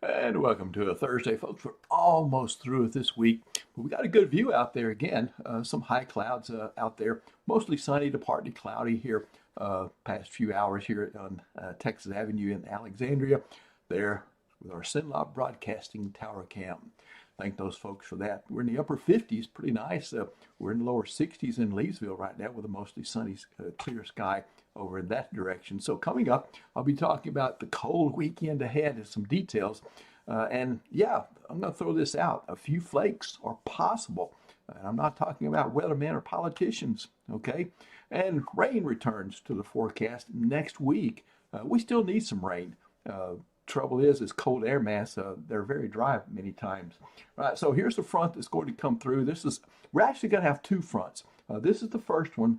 And welcome to a Thursday, folks. We're almost through with this week, but we got a good view out there again. Some high clouds out there, mostly sunny to partly cloudy here. Past few hours here on Texas Avenue in Alexandria, there with our Sinlob Broadcasting Tower Cam. Thank those folks for that. We're in the upper 50s, pretty nice. We're in the lower 60s in Leesville right now with a mostly sunny, clear sky over in that direction. So coming up, I'll be talking about the cold weekend ahead and some details. And yeah, I'm going to throw this out. A few flakes are possible. And I'm not talking about weathermen or politicians, okay? And rain returns to the forecast next week. We still need some rain. Trouble is cold air mass, they're very dry many times. All right, so here's the front that's going to come through. We're actually going to have two fronts. This is the first one,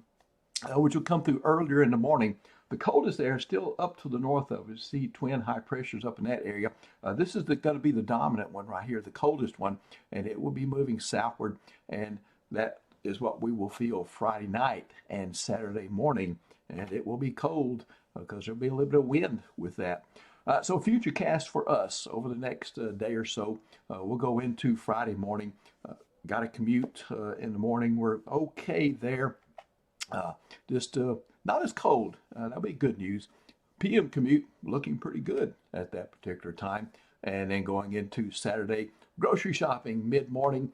which will come through earlier in the morning. The coldest air is still up to the north of us. See twin high pressures up in that area. This is going to be the dominant one right here, the coldest one, and it will be moving southward, and that is what we will feel Friday night and Saturday morning, and it will be cold because there'll be a little bit of wind with that. So future cast for us over the next day or so. We'll go into Friday morning. Got to commute in the morning. We're okay there. Just not as cold. That'll be good news. PM commute looking pretty good at that particular time. And then going into Saturday, grocery shopping mid-morning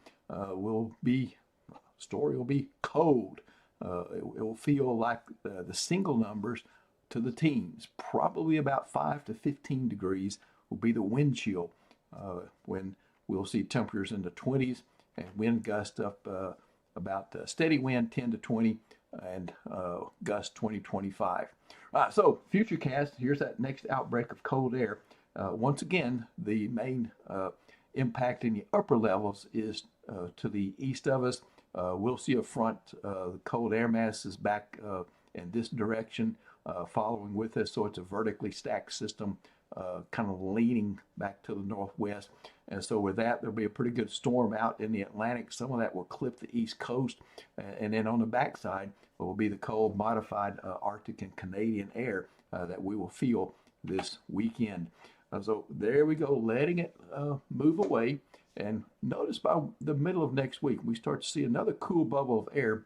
story will be cold. It will feel like the single numbers to the teens. Probably about 5 to 15 degrees will be the wind chill when we'll see temperatures in the 20s and wind gust up about steady wind 10 to 20 and gust 20-25. So futurecast, here's that next outbreak of cold air. Once again, the main impact in the upper levels is to the east of us. We'll see a front, the cold air mass is back in this direction, following with us, so it's a vertically stacked system, kind of leaning back to the northwest. And so with that, there'll be a pretty good storm out in the Atlantic. Some of that will clip the east coast, and then on the backside will be the cold, modified Arctic and Canadian air that we will feel this weekend. So there we go, letting it move away. And notice by the middle of next week, we start to see another cool bubble of air.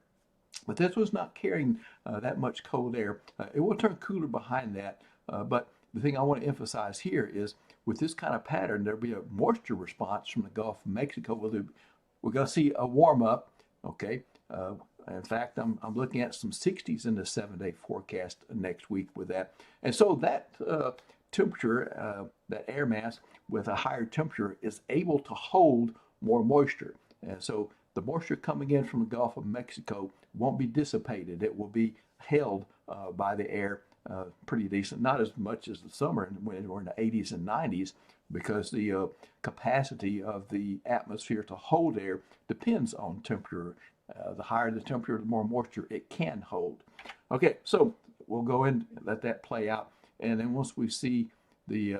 But this was not carrying that much cold air. It will turn cooler behind that. But the thing I want to emphasize here is with this kind of pattern, there'll be a moisture response from the Gulf of Mexico. We're going to see a warm up, okay? In fact, I'm looking at some 60s in the 7-day forecast next week with that. And so that temperature, that air mass with a higher temperature is able to hold more moisture. And so the moisture coming in from the Gulf of Mexico won't be dissipated. It will be held by the air pretty decent, not as much as the summer when we're in the 80s and 90s, because the capacity of the atmosphere to hold air depends on temperature. The higher the temperature, the more moisture it can hold. Okay, so we'll go in and let that play out. And then once we see the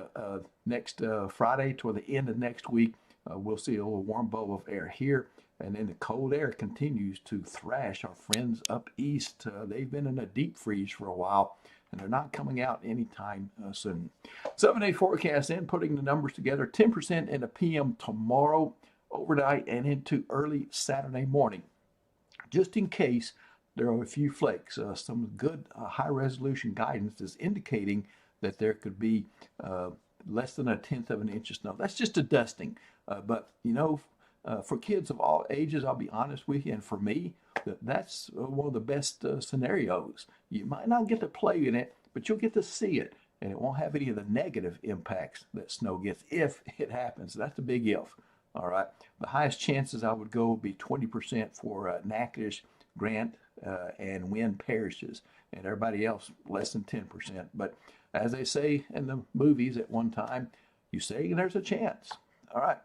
next Friday toward the end of next week, we'll see a little warm bubble of air here. And then the cold air continues to thrash our friends up east. They've been in a deep freeze for a while, and they're not coming out anytime soon. 7-day forecast in, putting the numbers together, 10% in the PM tomorrow, overnight, and into early Saturday morning. Just in case there are a few flakes, some good high-resolution guidance is indicating that there could be less than 1/10 of an inch of snow. That's just a dusting, but for kids of all ages, I'll be honest with you, and for me, that's one of the best scenarios. You might not get to play in it, but you'll get to see it, and it won't have any of the negative impacts that snow gets if it happens. That's a big if. All right. The highest chances I would go would be 20% for Natchitoches, Grant, and Wynn parishes, and everybody else less than 10%. But as they say in the movies at one time, you say there's a chance. All right.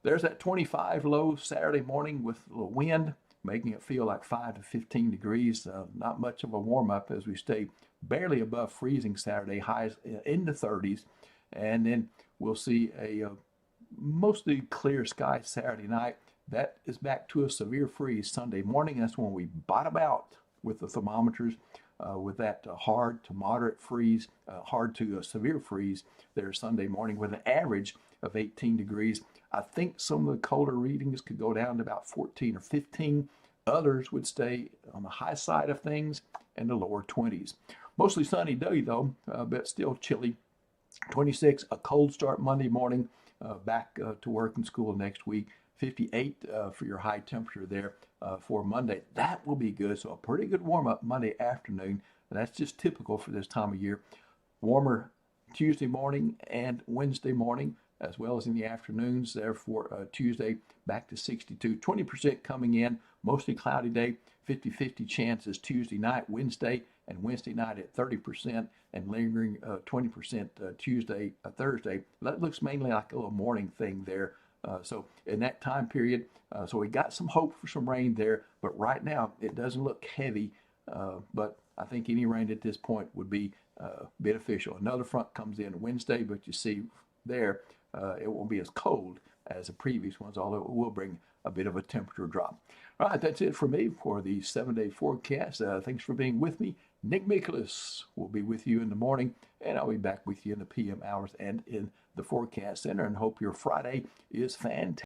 There's that 25 low Saturday morning with a little wind, making it feel like 5 to 15 degrees. Not much of a warm up as we stay barely above freezing Saturday, highs in the 30s. And then we'll see a mostly clear sky Saturday night. That is back to a severe freeze Sunday morning. That's when we bottom out with the thermometers. with that hard to moderate freeze, hard to severe freeze there Sunday morning with an average of 18 degrees. I think some of the colder readings could go down to about 14 or 15. Others would stay on the high side of things in the lower 20s. Mostly sunny day though, but still chilly. 26, a cold start Monday morning, back to work and school next week. 58 for your high temperature there for Monday. That will be good. So a pretty good warm up Monday afternoon. That's just typical for this time of year. Warmer Tuesday morning and Wednesday morning, as well as in the afternoons. Therefore, Tuesday back to 62. 20% coming in, mostly cloudy day. 50-50 chances Tuesday night, Wednesday, and Wednesday night at 30%, and lingering 20% Tuesday, Thursday. That looks mainly like a little morning thing there. So in that time period, so we got some hope for some rain there, but right now it doesn't look heavy. But I think any rain at this point would be beneficial. Another front comes in Wednesday, but you see there it won't be as cold as the previous ones, although it will bring a bit of a temperature drop. All right, that's it for me for the 7-day forecast. Thanks for being with me. Nick Nicholas will be with you in the morning, and I'll be back with you in the PM hours and in the forecast center, and hope your Friday is fantastic.